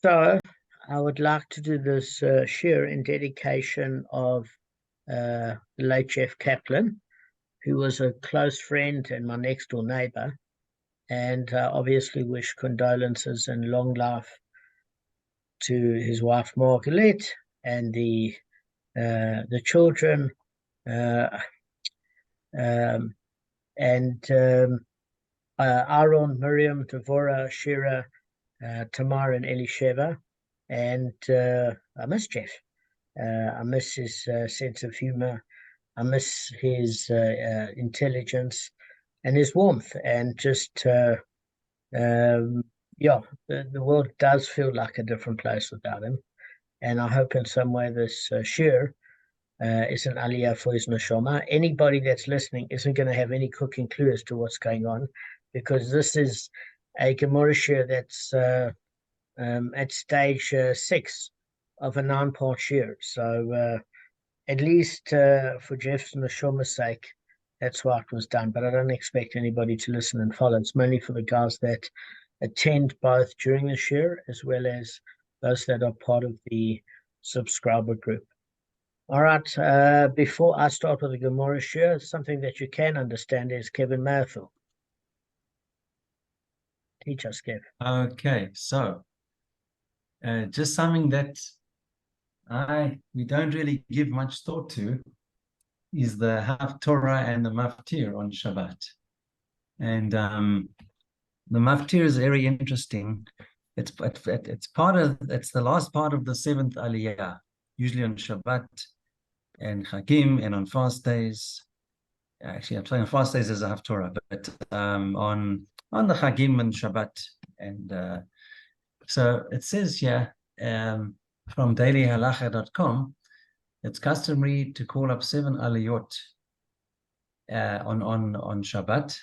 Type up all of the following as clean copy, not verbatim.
So I would like to do this shir in dedication of the late Jeff Kaplan, who was a close friend and my next door neighbor, and obviously wish condolences and long life to his wife Margaret and the children, uh, um, and Aaron, Miriam, Devorah, Shira, Tamar, and Elisheva. And I miss Jeff. I miss his sense of humor. I miss his intelligence and his warmth. And just, yeah, the world does feel like a different place without him. And I hope in some way this shir is an aliyah for his neshama. Anybody that's listening isn't going to have any cooking clue as to what's going on, because this is a Gemara shir that's at stage 6 of a 9-part shir. So at least for Jeff's neshama's sake, that's why it was done. But I don't expect anybody to listen and follow. It's mainly for the guys that attend both during the shir as well as those that are part of the subscriber group. All right, before I start with the Gemara shir, something that you can understand is Kevin Mayfield. Teach us, Kev. Okay, so just something that we don't really give much thought to is the Haftorah and the Maftir on Shabbat. And the Maftir is very interesting. It's the last part of the 7th Aliyah, usually on Shabbat and Chagim and on fast days. Actually, I'm saying on fast days as a Haftorah, but on the Chagim and Shabbat. And so it says here from dailyhalacha.com, it's customary to call up 7 aliyot on Shabbat,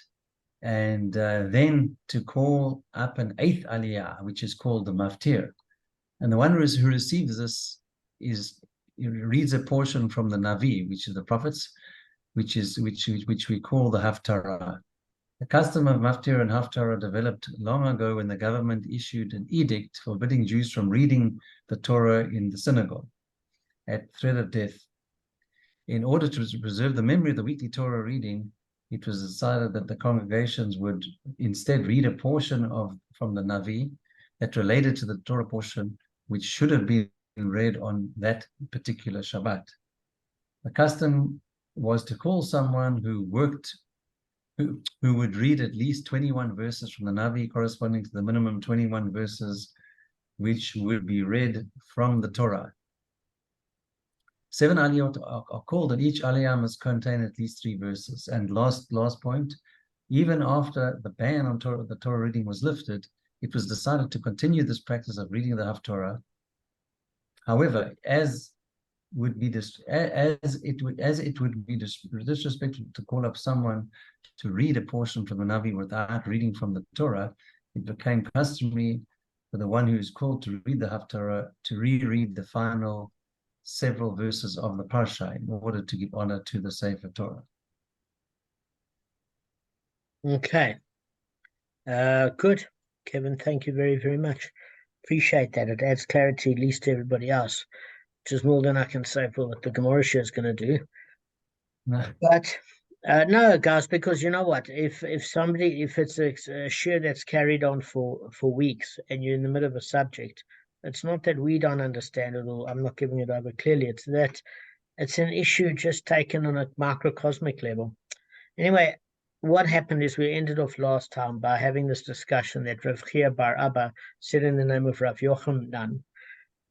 and then to call up an 8th aliyah, which is called the maftir. And the one who receives this reads a portion from the Navi, which is the prophets, which we call the Haftarah. The custom of maftir and haftarah developed long ago when the government issued an edict forbidding Jews from reading the Torah in the synagogue at threat of death. In order to preserve the memory of the weekly Torah reading, it was decided that the congregations would instead read a portion from the Navi that related to the Torah portion, which should have been read on that particular Shabbat. The custom was to call someone who would read at least 21 verses from the Navi, corresponding to the minimum 21 verses which would be read from the Torah. 7 aliyot are called, and each aliyah must contain at least 3 verses. And last point, even after the ban on the Torah reading was lifted, it was decided to continue this practice of reading the Haftorah. However, as it would be disrespectful to call up someone to read a portion from the Navi without reading from the Torah, it became customary for the one who is called to read the Haftarah to reread the final several verses of the Parsha in order to give honor to the Sefer Torah. Okay. Good. Kevin, thank you very, very much. Appreciate that. It adds clarity, at least to everybody else, which is more than I can say for what the Gemara shir is going to do. No. But no, guys, because you know what? If it's a shir that's carried on for weeks and you're in the middle of a subject, it's not that we don't understand it or I'm not giving it over clearly. It's that it's an issue just taken on a microcosmic level. Anyway, what happened is we ended off last time by having this discussion that Rav Chia bar Abba said in the name of Rav Yochanan,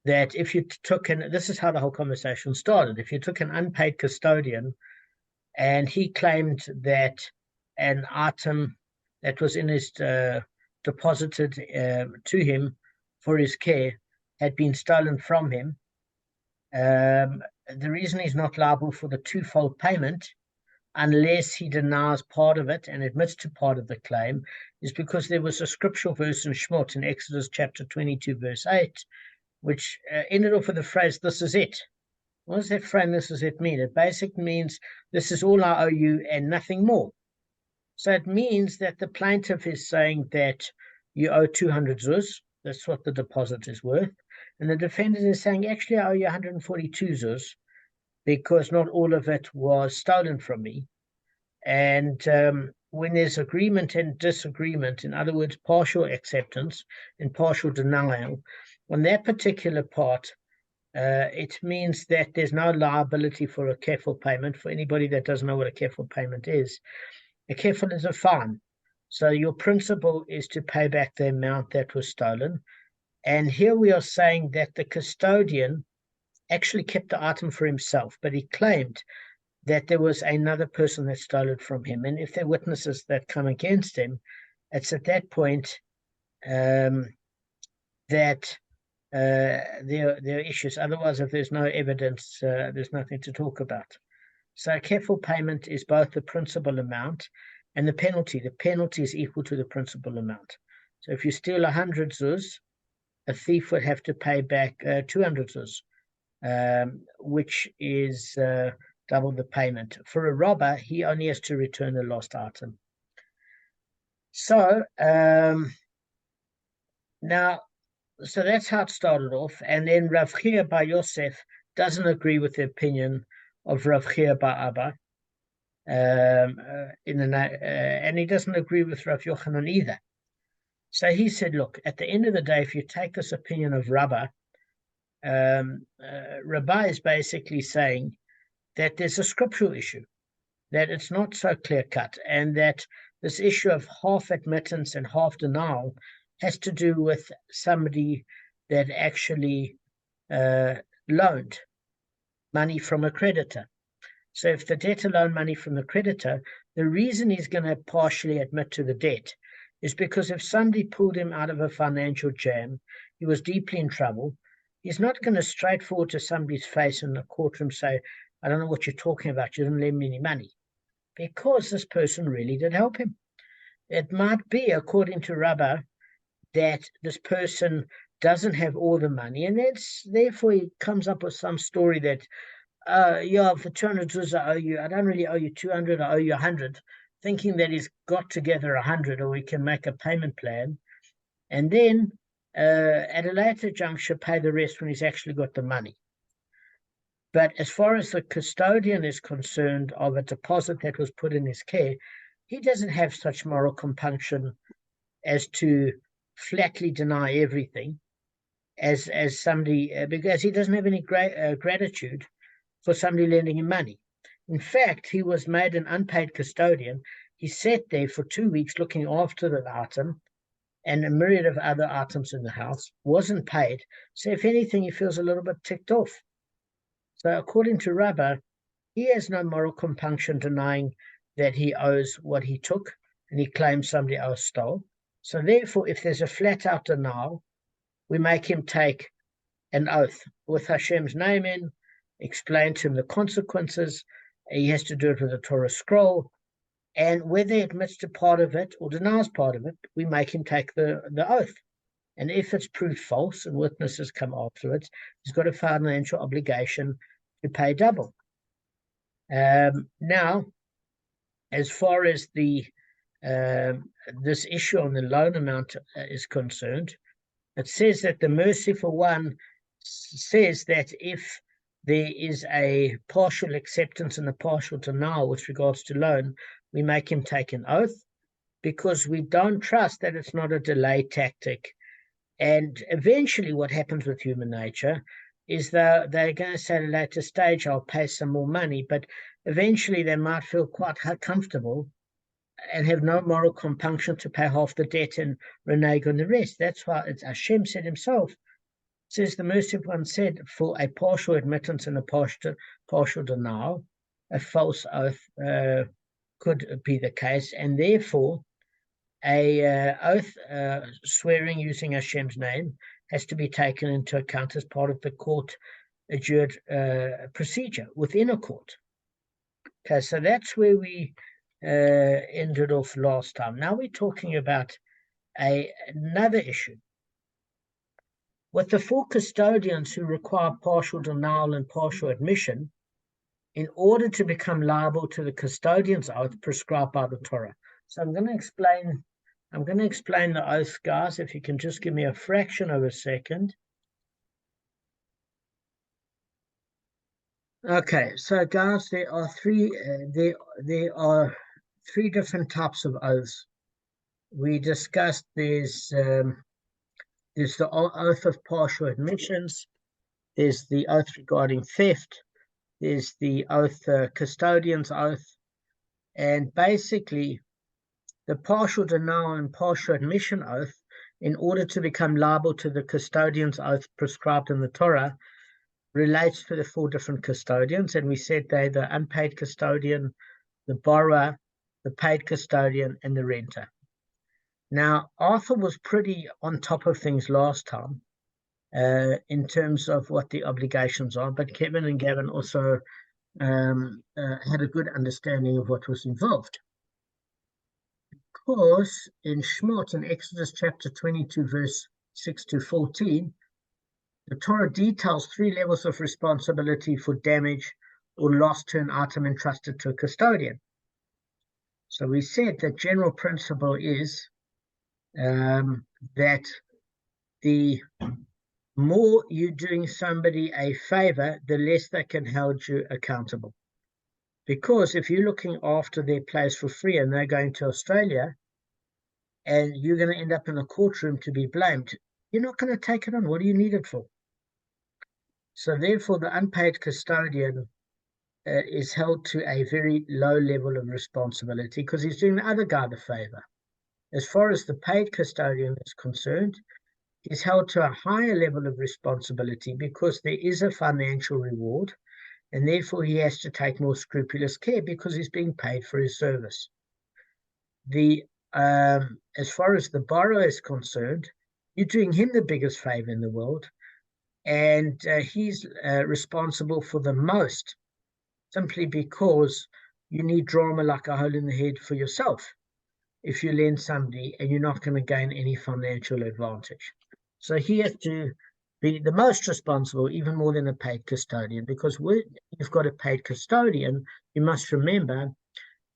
that if you took this is how the whole conversation started. If you took an unpaid custodian and he claimed that an item that was in his deposited to him for his care had been stolen from him, the reason he's not liable for the twofold payment, unless he denies part of it and admits to part of the claim, is because there was a scriptural verse in Shmot in Exodus chapter 22, verse 8, which ended off with the phrase, "This is it." What does that phrase, "this is it," mean? It basically means this is all I owe you and nothing more. So it means that the plaintiff is saying that you owe 200 zuz. That's what the deposit is worth. And the defendant is saying, actually, I owe you 142 zuz because not all of it was stolen from me. And when there's agreement and disagreement, in other words, partial acceptance and partial denial, on that particular part, it means that there's no liability for a kefil payment. For anybody that doesn't know what a kefil payment is, a kefil is a fine. So your principal is to pay back the amount that was stolen. And here we are saying that the custodian actually kept the item for himself, but he claimed that there was another person that stole it from him. And if there are witnesses that come against him, it's at that point that there are issues. Otherwise, if there's no evidence, there's nothing to talk about. So kefil payment is both the principal amount and the penalty. The penalty is equal to the principal amount. So if you steal 100 zuz, a thief would have to pay back 200 zuz, which is double the payment. For a robber, he only has to return the lost item. So now, so that's how it started off. And then Rav Chia Bar Yosef doesn't agree with the opinion of Rav Chia Bar Abba. And he doesn't agree with Rav Yochanan either. So he said, look, at the end of the day, if you take this opinion of Rabba, Rabba is basically saying that there's a scriptural issue, that it's not so clear-cut, and that this issue of half admittance and half denial has to do with somebody that actually loaned money from a creditor. So if the debtor loaned money from the creditor, the reason he's going to partially admit to the debt is because if somebody pulled him out of a financial jam, he was deeply in trouble, he's not going to straightforward to somebody's face in the courtroom say, I don't know what you're talking about, you didn't lend me any money, because this person really did help him. It might be, according to Rabbah, that this person doesn't have all the money, and therefore he comes up with some story that, yeah, for 200 zuz I owe you, I don't really owe you 200, I owe you 100, thinking that he's got together 100, or he can make a payment plan, and then at a later juncture pay the rest when he's actually got the money. But as far as the custodian is concerned of a deposit that was put in his care, he doesn't have such moral compunction as to flatly deny everything as somebody, because he doesn't have any gratitude for somebody lending him money. In fact, he was made an unpaid custodian. He sat there for 2 weeks looking after the item and a myriad of other items in the house, wasn't paid. So if anything, he feels a little bit ticked off. So according to Rabbah, he has no moral compunction denying that he owes what he took, and he claims somebody else stole. So therefore, if there's a flat-out denial, we make him take an oath with Hashem's name in, explain to him the consequences. He has to do it with a Torah scroll, and whether he admits to part of it or denies part of it, we make him take the oath. And if it's proved false and witnesses come afterwards, he's got a financial obligation to pay double. Now, as far as the this issue on the loan amount is concerned, it says that the merciful one says that if there is a partial acceptance and a partial denial with regards to loan, we make him take an oath, because we don't trust that it's not a delay tactic. And eventually what happens with human nature is that they're going to say at a later stage, I'll pay some more money, but eventually they might feel quite comfortable and have no moral compunction to pay half the debt and renege on the rest. That's why Hashem said himself, says the merciful one said, for a partial admittance and a partial denial, a false oath could be the case, and therefore a oath swearing using Hashem's name has to be taken into account as part of the court adjured procedure within a court. Okay, so that's where we ended off last time. Now we're talking about another issue. With the four custodians who require partial denial and partial admission, in order to become liable to the custodian's oath prescribed by the Torah. So I'm going to explain I'm going to explain the oath, guys, if you can just give me a fraction of a second. Okay, so guys, there are three different types of oaths. We discussed there's the oath of partial admissions, there's the oath regarding theft, there's the oath custodian's oath, and basically the partial denial and partial admission oath, in order to become liable to the custodian's oath prescribed in the Torah, relates to the four different custodians, and we said they're the unpaid custodian, the borrower, the paid custodian, and the renter. Now, Arthur was pretty on top of things last time in terms of what the obligations are, but Kevin and Gavin also had a good understanding of what was involved. Because in Shemot, in Exodus chapter 22, verse 6 to 14, the Torah details three levels of responsibility for damage or loss to an item entrusted to a custodian. So we said the general principle is that the more you're doing somebody a favor, the less they can hold you accountable. Because if you're looking after their place for free and they're going to Australia and you're going to end up in a courtroom to be blamed, you're not going to take it on. What do you need it for? So therefore, the unpaid custodian is held to a very low level of responsibility because he's doing the other guy the favor. As far as the paid custodian is concerned, he's held to a higher level of responsibility because there is a financial reward, and therefore he has to take more scrupulous care because he's being paid for his service. As far as the borrower is concerned, you're doing him the biggest favor in the world, and he's responsible for the most, simply because you need drama like a hole in the head for yourself if you lend somebody and you're not going to gain any financial advantage. So he has to be the most responsible, even more than a paid custodian, because when you've got a paid custodian, you must remember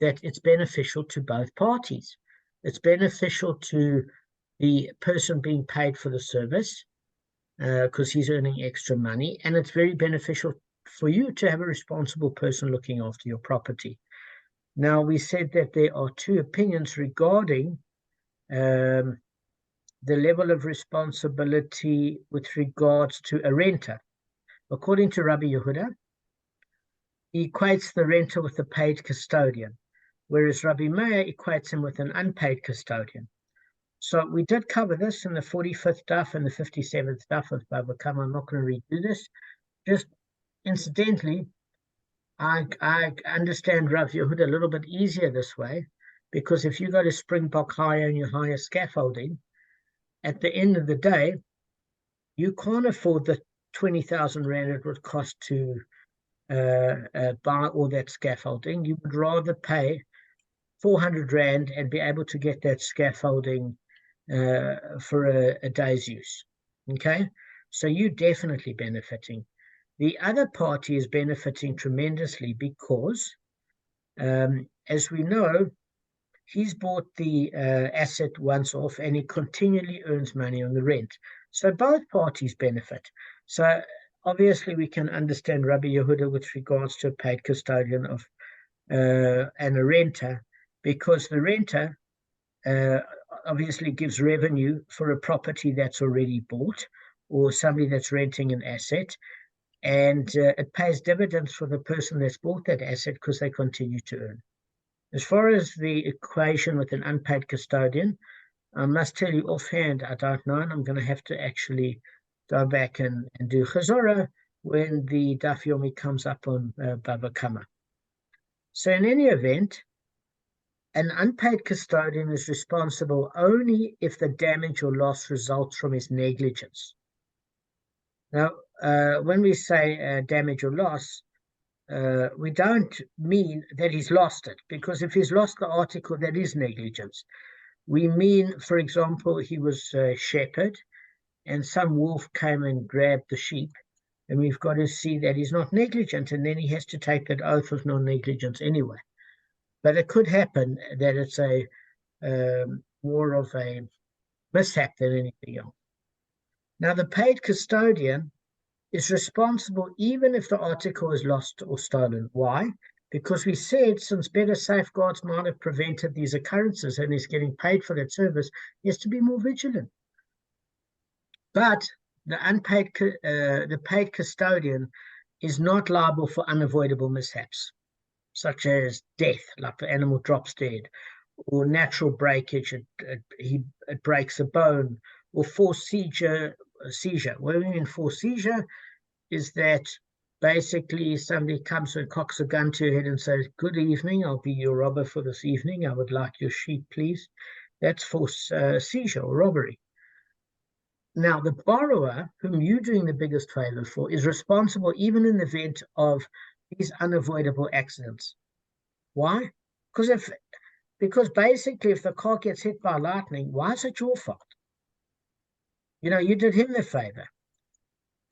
that it's beneficial to both parties. It's beneficial to the person being paid for the service, because he's earning extra money, and it's very beneficial for you to have a responsible person looking after your property. Now, we said that there are two opinions regarding the level of responsibility with regards to a renter. According to Rabbi Yehuda, he equates the renter with the paid custodian, whereas Rabbi Meir equates him with an unpaid custodian. So we did cover this in the 45th daf and the 57th daf of Bava Kamma. I'm not going to redo this. Just incidentally, I understand Rav Yehuda a little bit easier this way, because if you go to Springbok Hire and you hire scaffolding, at the end of the day, you can't afford the 20,000 Rand it would cost to buy all that scaffolding. You would rather pay 400 Rand and be able to get that scaffolding for a day's use. Okay, so you're definitely benefiting. The other party is benefiting tremendously because, as we know, he's bought the asset once off and he continually earns money on the rent. So both parties benefit. So obviously we can understand Rabbi Yehuda with regards to a paid custodian of and a renter, because the renter obviously gives revenue for a property that's already bought or somebody that's renting an asset, and it pays dividends for the person that's bought that asset because they continue to earn. As far as the equation with an unpaid custodian, I must tell you offhand, I don't know, and I'm going to have to actually go back and do Chazorah when the Daf Yomi comes up on Bava Kamma. So in any event, an unpaid custodian is responsible only if the damage or loss results from his negligence. Now, when we say damage or loss, we don't mean that he's lost it, because if he's lost the article, that is negligence. We mean, for example, he was a shepherd and some wolf came and grabbed the sheep, and we've got to see that he's not negligent, and then he has to take that oath of non-negligence anyway. But it could happen that it's more of a mishap than anything else. Now, the paid custodian is responsible even if the article is lost or stolen. Why? Because we said since better safeguards might have prevented these occurrences and is getting paid for that service, he has to be more vigilant. But the paid custodian is not liable for unavoidable mishaps, such as death, like the animal drops dead, or natural breakage, it breaks a bone, or forced seizure. What do we mean forced seizure? Is that basically somebody comes and cocks a gun to your head and says, "Good evening, I'll be your robber for this evening. I would like your sheep, please." That's forced seizure or robbery. Now, the borrower, whom you're doing the biggest favor for, is responsible even in the event of these unavoidable accidents. Why? Because basically, if the car gets hit by lightning, why is it your fault? You did him the favor.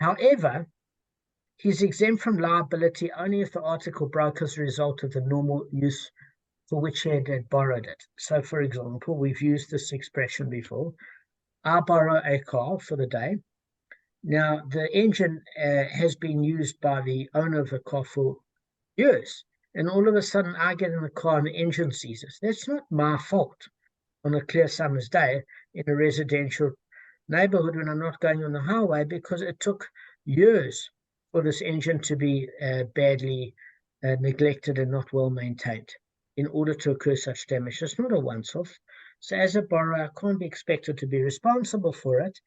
However, he's exempt from liability only if the article broke as a result of the normal use for which he had borrowed it. So, for example, we've used this expression before. I borrow a car for the day. Now, the engine has been used by the owner of the car for years. And all of a sudden, I get in the car and the engine seizes. That's not my fault on a clear summer's day in a residential neighborhood when I'm not going on the highway, because it took years for this engine to be badly neglected and not well maintained in order to occur such damage. It's not a once-off. So as a borrower, I can't be expected to be responsible for it.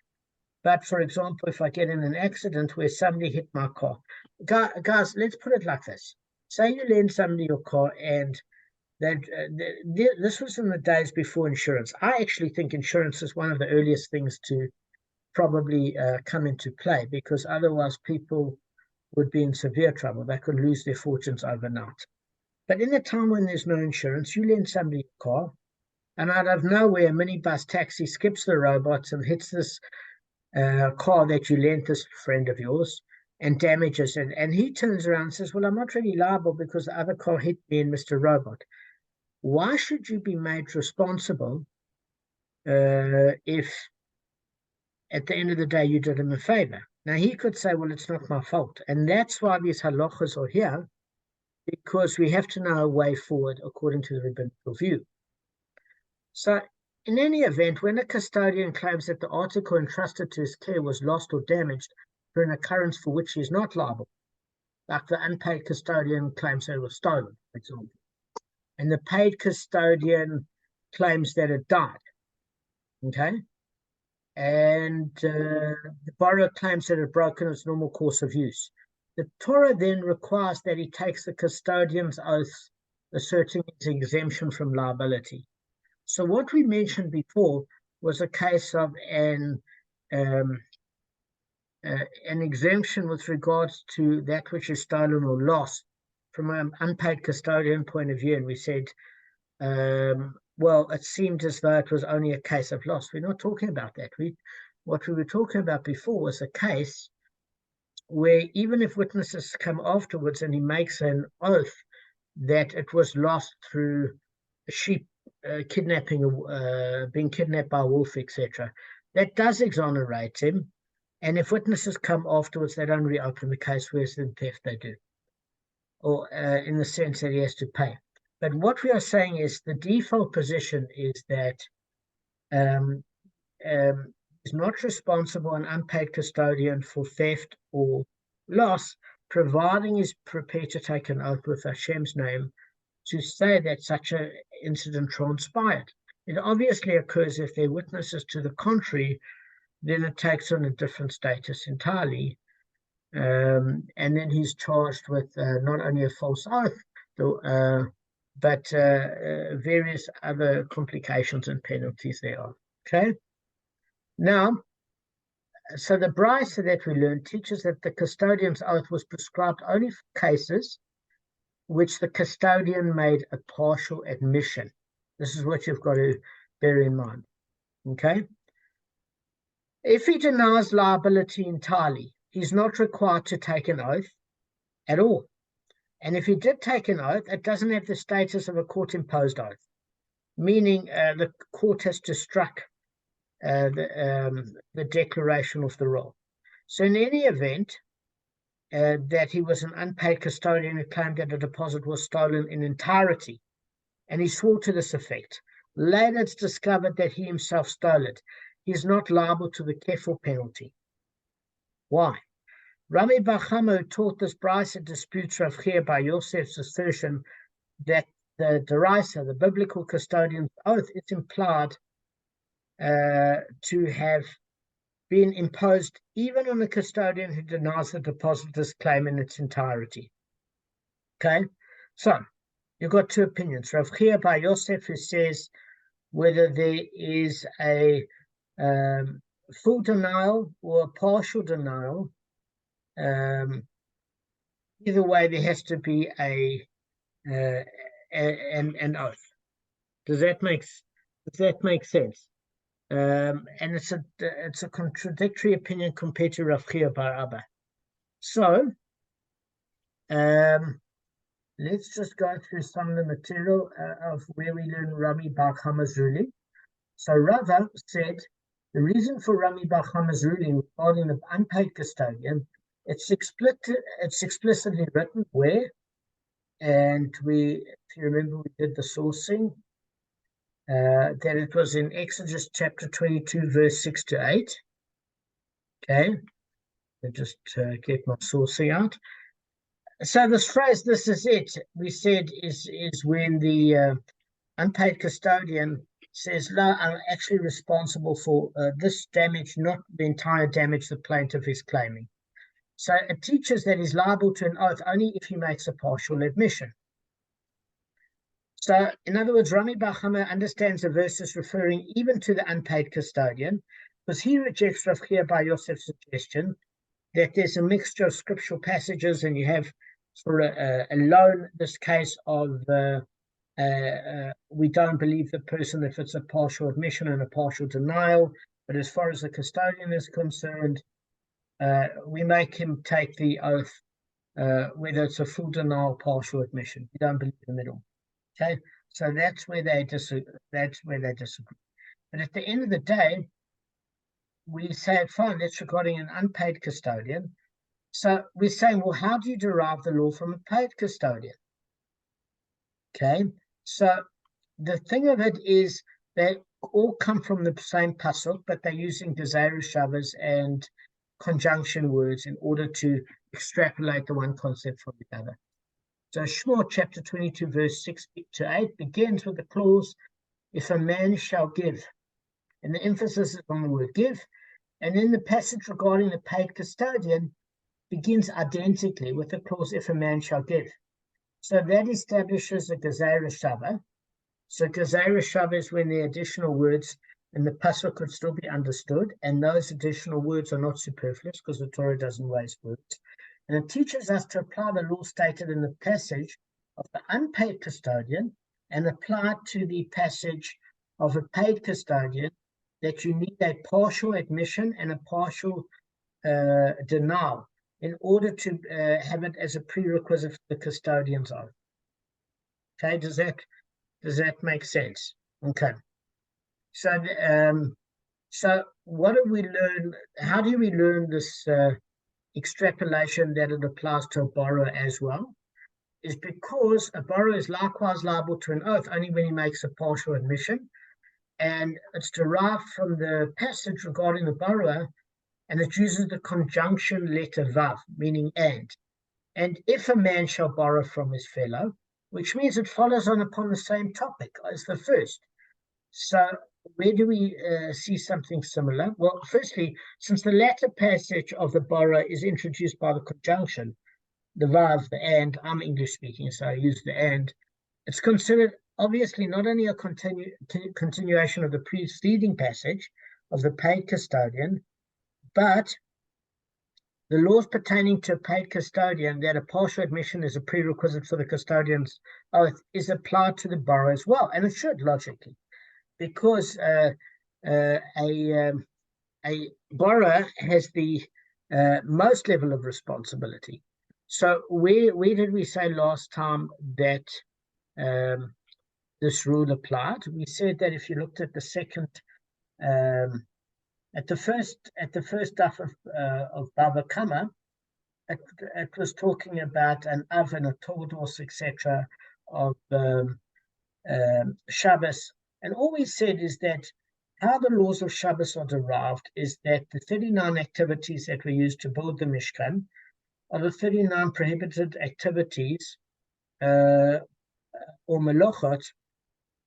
But for example, if I get in an accident where somebody hit my car, guys, let's put it like this. Say you lend somebody your car, and this was in the days before insurance. I actually think insurance is one of the earliest things to probably come into play, because otherwise people would be in severe trouble. They could lose their fortunes overnight. But in a time when there's no insurance, you lend somebody a car, and out of nowhere, a minibus taxi skips the robots and hits this car that you lent this friend of yours and damages it. And he turns around and says, "Well, I'm not really liable because the other car hit me and Mr. Robot." Why should you be made responsible if at the end of the day you did him a favor? Now, he could say, "Well, it's not my fault." And that's why these halachas are here, because we have to know a way forward according to the rabbinical view. So, in any event, when a custodian claims that the article entrusted to his care was lost or damaged for an occurrence for which he is not liable, like the unpaid custodian claims that it was stolen, for example, and the paid custodian claims that it died, okay? And the borrower claims that it broke in its normal course of use. The Torah then requires that he takes the custodian's oath, asserting his exemption from liability. So what we mentioned before was a case of an exemption with regards to that which is stolen or lost from an unpaid custodian point of view. And we said, well, it seemed as though it was only a case of loss. We're not talking about that. What we were talking about before was a case where even if witnesses come afterwards and he makes an oath that it was lost through a sheep kidnapping, being kidnapped by a wolf, etc., that does exonerate him. And if witnesses come afterwards, they don't reopen the case, whereas in theft they do, or in the sense that he has to pay. But what we are saying is the default position is that is not responsible an unpaid custodian for theft or loss, providing he's prepared to take an oath with Hashem's name to say that such an incident transpired. It obviously occurs if there are witnesses to the contrary, then it takes on a different status entirely. And then he's charged with not only a false oath, but various other complications and penalties thereof. Okay? Now, so the brisa that we learned teaches that the custodian's oath was prescribed only for cases which the custodian made a partial admission. This is what you've got to bear in mind. Okay? If he denies liability entirely, he's not required to take an oath at all. And if he did take an oath, it doesn't have the status of a court-imposed oath. meaning the court has to strike the declaration of the roll. So in any event, that he was an unpaid custodian who claimed that a deposit was stolen in entirety, and he swore to this effect. Later, it's discovered that he himself stole it. He is not liable to the kefil penalty. Why? Rabbi Bava Kamma, who taught this brisa, disputes Rav Chia by Yosef's assertion that the derisa, the biblical custodian's oath, is implied to have been imposed even on a custodian who denies the depositor's claim in its entirety. Okay, so you've got two opinions. Rav Chia by Yosef, who says whether there is a full denial or a partial denial, either way there has to be an oath. Does that make sense? And it's a contradictory opinion compared to Rav Chia bar Abba. So let's just go through some of the material of where we learn Rabbi Bava Kamma's ruling. So Rava said the reason for Rabbi Bava Kamma's ruling regarding the unpaid custodian, it's explicitly written where, and if you remember, we did the sourcing. That it was in Exodus chapter 22, verse 6 to 8. Okay, I just get my sourcing out. So this phrase, "this is it," we said is when the unpaid custodian says, "No, I'm actually responsible for this damage, not the entire damage the plaintiff is claiming." So it teaches that he's liable to an oath only if he makes a partial admission. So, in other words, Rabbi Bava Kamma understands the verses referring even to the unpaid custodian, because he rejects Rav Chia bar Yosef's suggestion that there's a mixture of scriptural passages, and you have for a loan, this case of we don't believe the person if it's a partial admission and a partial denial, but as far as the custodian is concerned, we make him take the oath, whether it's a full denial, partial admission. We don't believe the middle. Okay, so that's where they disagree. But at the end of the day, we say, fine, that's regarding an unpaid custodian. So we're saying, well, how do you derive the law from a paid custodian? Okay, so the thing of it is they all come from the same pasuk, but they're using gezerah shavas and conjunction words in order to extrapolate the one concept from the other. So Shemot chapter 22, verse 6 to 8 begins with the clause, "If a man shall give," and the emphasis is on the word give. And then the passage regarding the paid custodian begins identically with the clause, "If a man shall give." So that establishes a gezerah shava. So gezerah shava is when the additional words in the pasuk could still be understood, and those additional words are not superfluous because the Torah doesn't waste words. And it teaches us to apply the law stated in the passage of the unpaid custodian and apply it to the passage of a paid custodian, that you need a partial admission and a partial denial in order to have it as a prerequisite for the custodian's oath. Okay, does that make sense? Okay. So what do we learn? How do we learn this extrapolation that it applies to a borrower as well? Is because a borrower is likewise liable to an oath only when he makes a partial admission, and it's derived from the passage regarding the borrower, and it uses the conjunction letter vav, meaning and if a man shall borrow from his fellow, which means it follows on upon the same topic as the first. So where do we see something similar? Well, firstly, since the latter passage of the borrower is introduced by the conjunction, the vav, the and, I'm English speaking, so I use the and, it's considered obviously not only a continuation of the preceding passage of the paid custodian, but the laws pertaining to a paid custodian, that a partial admission is a prerequisite for the custodian's oath, is applied to the borrower as well, and it should logically, because a borrower has the most level of responsibility. So where did we say last time that this rule applied. We said that if you looked at the second, at the first daf of Bava Kamma, it was talking about an oven, a tordos, etc., of Shabbos. And all we said is that how the laws of Shabbos are derived is that the 39 activities that were used to build the Mishkan are the 39 prohibited activities or melochot,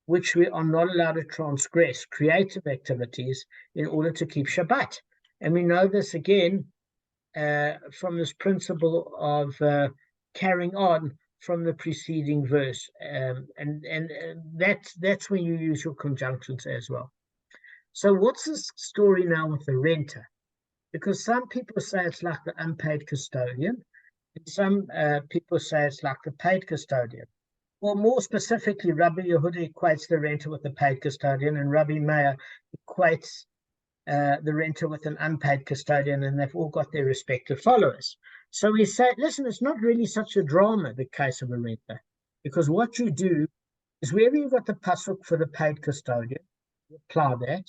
which we are not allowed to transgress, creative activities, in order to keep Shabbat. And we know this again from this principle of carrying on from the preceding verse, and that's when you use your conjunctions as well. So what's this story now with the renter? Because some people say it's like the unpaid custodian, and some people say it's like the paid custodian. Well, more specifically, Rabbi Yehuda equates the renter with the paid custodian, and Rabbi Meir equates the renter with an unpaid custodian, and they've all got their respective followers. So we say, listen, it's not really such a drama, the case of a renter, because what you do is wherever you've got the pasuk for the paid custodian, you apply that,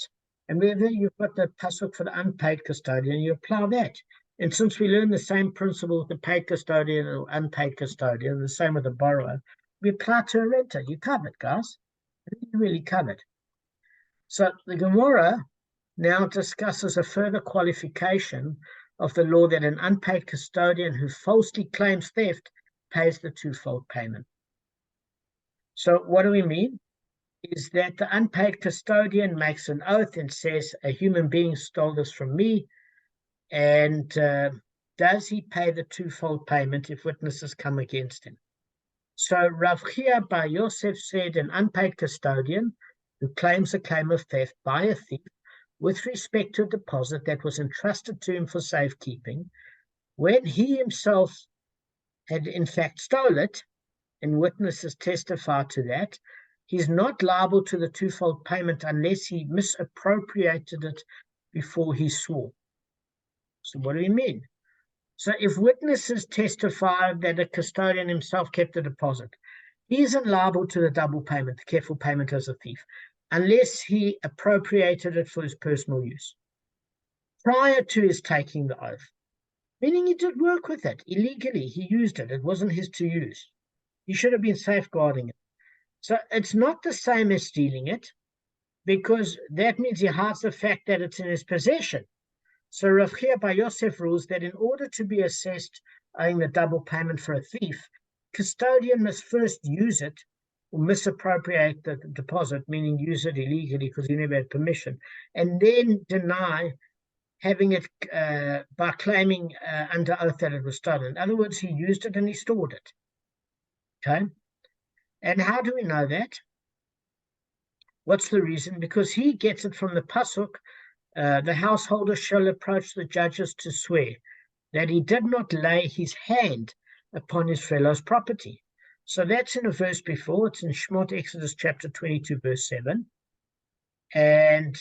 and wherever you've got the pasuk for the unpaid custodian, you apply that. And since we learn the same principle with the paid custodian or unpaid custodian, the same with the borrower, we apply to a renter. You covered, guys. You really covered. So the Gemara now discusses a further qualification of the law that an unpaid custodian who falsely claims theft pays the twofold payment. So what do we mean? Is that the unpaid custodian makes an oath and says, a human being stole this from me, and does he pay the twofold payment if witnesses come against him? So Rav Chia Bar Yosef said an unpaid custodian who claims a claim of theft by a thief with respect to a deposit that was entrusted to him for safekeeping, when he himself had in fact stole it, and witnesses testify to that, he's not liable to the twofold payment unless he misappropriated it before he swore. So what do we mean? So if witnesses testify that a custodian himself kept the deposit, he isn't liable to the double payment, the careful payment as a thief, unless he appropriated it for his personal use prior to his taking the oath, meaning he did work with it illegally. He used it. It wasn't his to use. He should have been safeguarding it. So it's not the same as stealing it, because that means he hides the fact that it's in his possession. So Rav Chia Bar Yosef rules that in order to be assessed owing the double payment for a thief, custodian must first use it or misappropriate the deposit, meaning use it illegally because he never had permission, and then deny having it by claiming under oath that it was stolen. In other words, he used it and he stored it. Okay? And how do we know that? What's the reason? Because he gets it from the pasuk, the householder shall approach the judges to swear that he did not lay his hand upon his fellow's property. So that's in a verse before. It's in Shemot, Exodus chapter 22, verse 7. And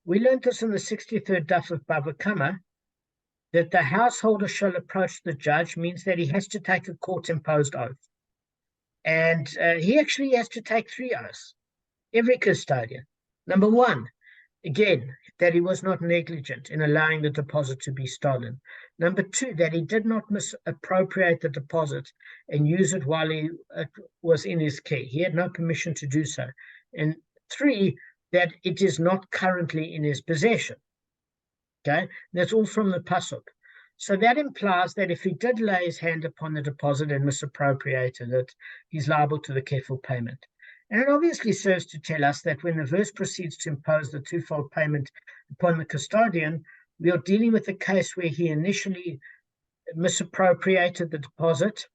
we learned this in the 63rd daf of Bava Kamma, that the householder shall approach the judge means that he has to take a court-imposed oath. And he actually has to take 3 oaths, every custodian. Number 1, again, that he was not negligent in allowing the deposit to be stolen. Number 2, that he did not misappropriate the deposit and use it while it was in his care. He had no permission to do so. And 3, that it is not currently in his possession. Okay, that's all from the pasuk. So that implies that if he did lay his hand upon the deposit and misappropriated it, he's liable to the careful payment. And it obviously serves to tell us that when the verse proceeds to impose the twofold payment upon the custodian, we are dealing with a case where he initially misappropriated the deposit.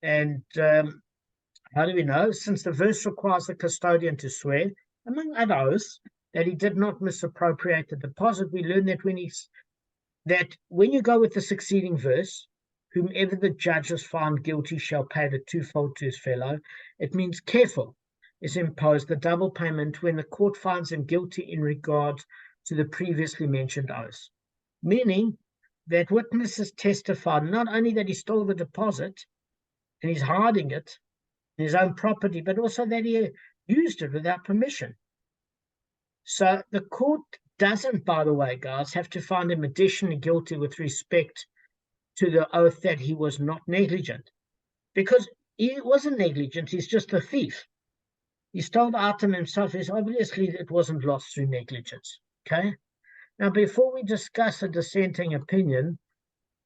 And how do we know? Since the verse requires the custodian to swear, among other oaths, that he did not misappropriate the deposit, we learn that when you go with the succeeding verse, whomever the judge has found guilty shall pay the twofold to his fellow, it means careful is imposed the double payment when the court finds him guilty in regard to the previously mentioned oaths, meaning that witnesses testify not only that he stole the deposit and he's hiding it, his own property, but also that he used it without permission. So the court doesn't, by the way, guys, have to find him additionally guilty with respect to the oath that he was not negligent, because he wasn't negligent. He's just a thief. He stole the item himself. It's obviously it wasn't lost through negligence. Okay. Now, before we discuss a dissenting opinion,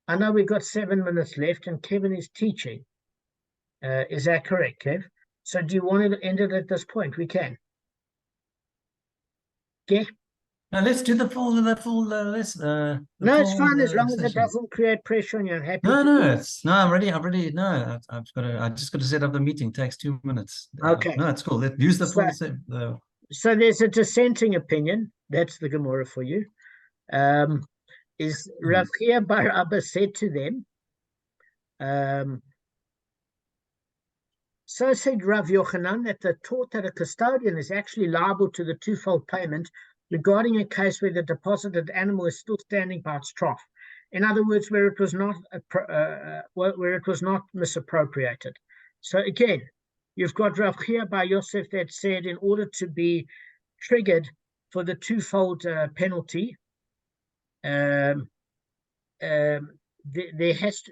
I know we've got 7 minutes left, and Kevin is teaching. Is that correct, Kev? So, do you want to end it at this point? We can. Okay. Now let's do the full No, it's fine as long as it session. doesn't create pressure on you. I'm happy. I just got to set up the meeting. It takes 2 minutes. Okay. No, it's cool. Let's use the full. So there's a dissenting opinion. That's the Gemara for you. Is Rav Chia bar Abba said to them, so said Rav Yochanan, that the taught that a custodian is actually liable to the twofold payment regarding a case where the deposited animal is still standing by its trough. In other words, where it was not misappropriated. So again, you've got Rav Chia bar Yosef that said in order to be triggered for the twofold penalty, there has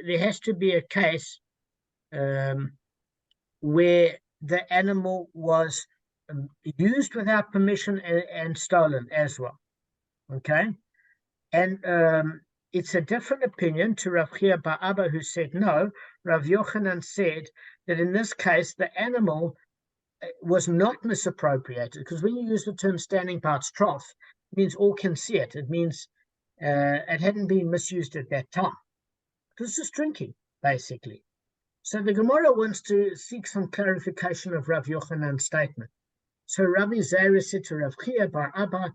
to be a case where the animal was used without permission and stolen as well. Okay, and it's a different opinion to Rav Chia bar Abba, who said no. Rav Yochanan said that in this case the animal was not misappropriated, because when you use the term standing by its trough, it means all can see it. It means it hadn't been misused at that time. It was just drinking, basically. So the Gemara wants to seek some clarification of Rav Yochanan's statement. So Rabbi Zera said to Rav Chia bar Abba,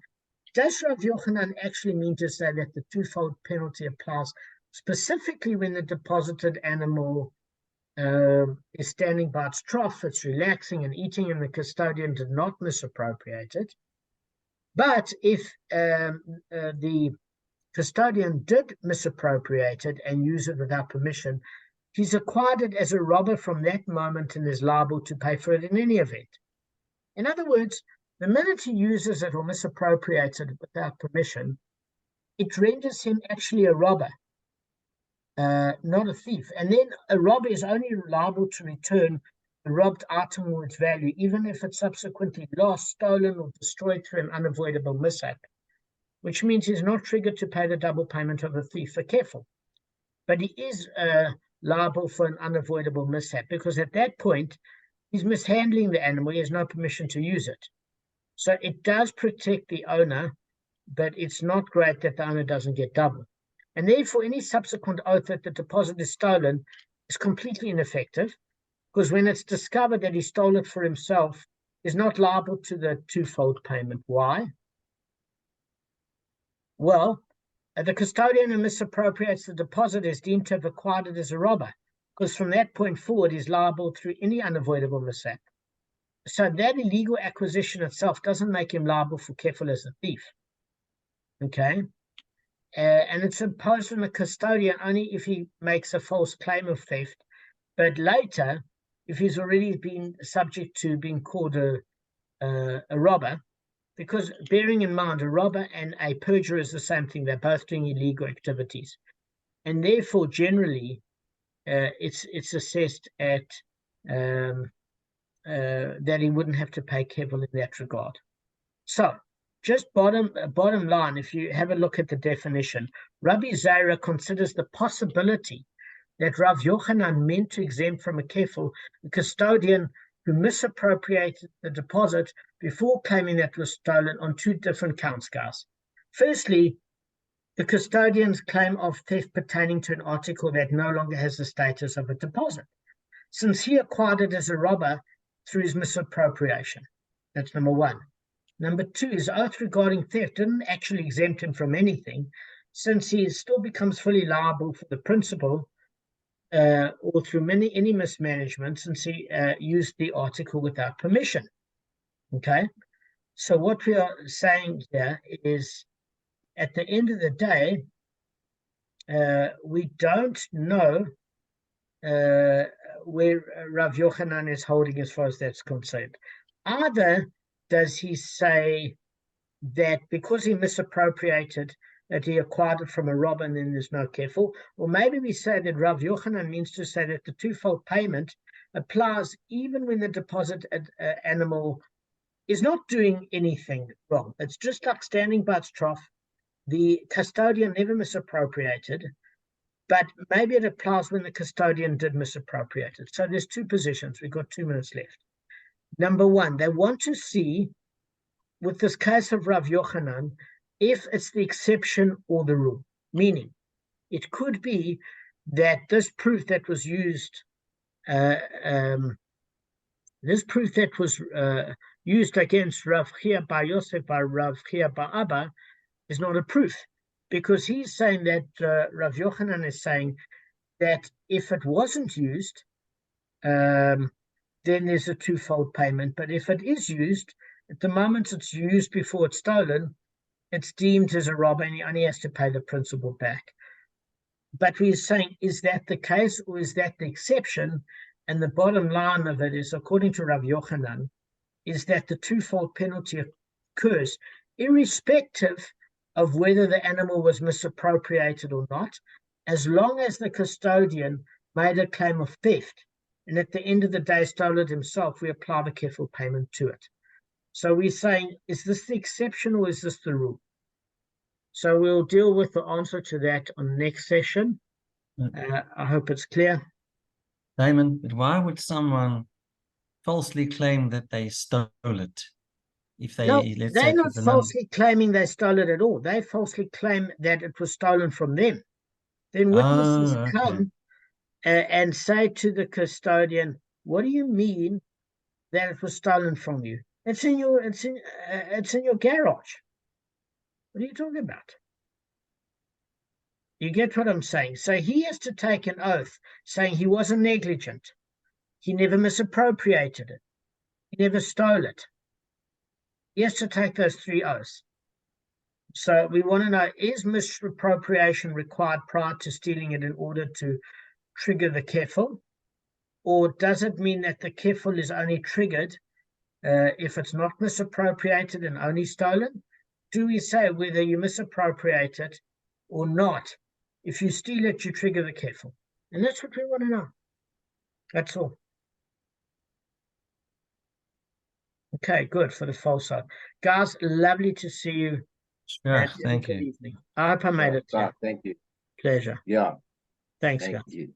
does Rav Yochanan actually mean to say that the twofold penalty applies specifically when the deposited animal is standing by its trough, it's relaxing and eating, and the custodian did not misappropriate it? But if the custodian did misappropriate it and use it without permission, he's acquired it as a robber from that moment and is liable to pay for it in any event. In other words, the minute he uses it or misappropriates it without permission, it renders him actually a robber, not a thief. And then a robber is only liable to return the robbed item or its value, even if it's subsequently lost, stolen, or destroyed through an unavoidable mishap, which means he's not triggered to pay the double payment of a thief for careful. But he is liable for an unavoidable mishap, because at that point, he's mishandling the animal. He has no permission to use it. So it does protect the owner, but it's not great that the owner doesn't get double. And therefore, any subsequent oath that the deposit is stolen is completely ineffective, because when it's discovered that he stole it for himself, he's not liable to the twofold payment. Why? Well, the custodian who misappropriates the deposit is deemed to have acquired it as a robber, because from that point forward, he's liable through any unavoidable mishap. So that illegal acquisition itself doesn't make him liable for kefil as a thief. Okay? And it's imposed on the custodian only if he makes a false claim of theft, but later, if he's already been subject to being called a robber, because bearing in mind, a robber and a perjurer is the same thing. They're both doing illegal activities. And therefore, generally, it's assessed at that he wouldn't have to pay kefil in that regard. So, just bottom line, if you have a look at the definition, Rabbi Zera considers the possibility that Rav Yochanan meant to exempt from a kefil the custodian who misappropriated the deposit before claiming that was stolen on two different counts, guys. Firstly, the custodian's claim of theft pertaining to an article that no longer has the status of a deposit, since he acquired it as a robber through his misappropriation. That's number one. Number two, his oath regarding theft didn't actually exempt him from anything, since he still becomes fully liable for the principal or through any mismanagement, since he used the article without permission. Okay? So what we are saying here is, at the end of the day, we don't know where Rav Yochanan is holding as far as that's concerned. Either does he say that because he misappropriated, that he acquired it from a robber and then there's no kefil, or maybe we say that Rav Yochanan means to say that the twofold payment applies even when the deposit animal is not doing anything wrong. It's just like standing by its trough. The custodian never misappropriated, but maybe it applies when the custodian did misappropriate it. So there's two positions. We've got 2 minutes left. Number one, they want to see, with this case of Rav Yochanan, if it's the exception or the rule. Meaning, it could be that this proof that was used, used against Rav Chia bar Yosef by Rav Chia bar Abba is not a proof, because he's saying that Rav Yochanan is saying that if it wasn't used, then there's a twofold payment. But if it is used, at the moment it's used before it's stolen, it's deemed as a robber and he only has to pay the principal back. But we're saying, is that the case or is that the exception? And the bottom line of it is, according to Rav Yochanan, is that the twofold penalty occurs irrespective of whether the animal was misappropriated or not, as long as the custodian made a claim of theft and at the end of the day stole it himself, we apply the kefil payment to it. So we're saying, is this the exception or is this the rule? So we'll deal with the answer to that on the next session. I hope it's clear. Damon, but why would someone falsely claim that they stole it? If they, no, let's they're say, not falsely claiming they stole it at all. They falsely claim that it was stolen from them. Then witnesses come and say to the custodian, "What do you mean that it was stolen from you? It's in your garage. What are you talking about?" You get what I'm saying? So he has to take an oath saying he wasn't negligent. He never misappropriated it. He never stole it. He has to take those 3 oaths. So we want to know, is misappropriation required prior to stealing it in order to trigger the kefil? Or does it mean that the kefil is only triggered if it's not misappropriated and only stolen? Do we say whether you misappropriate it or not? If you steal it, you trigger the kefil. And that's what we want to know. That's all. Okay, good for the false side. Guys, lovely to see you. Sure, thank you. Evening. I hope I made it. Thank you. Pleasure. Yeah. Thanks, Thank guys. you.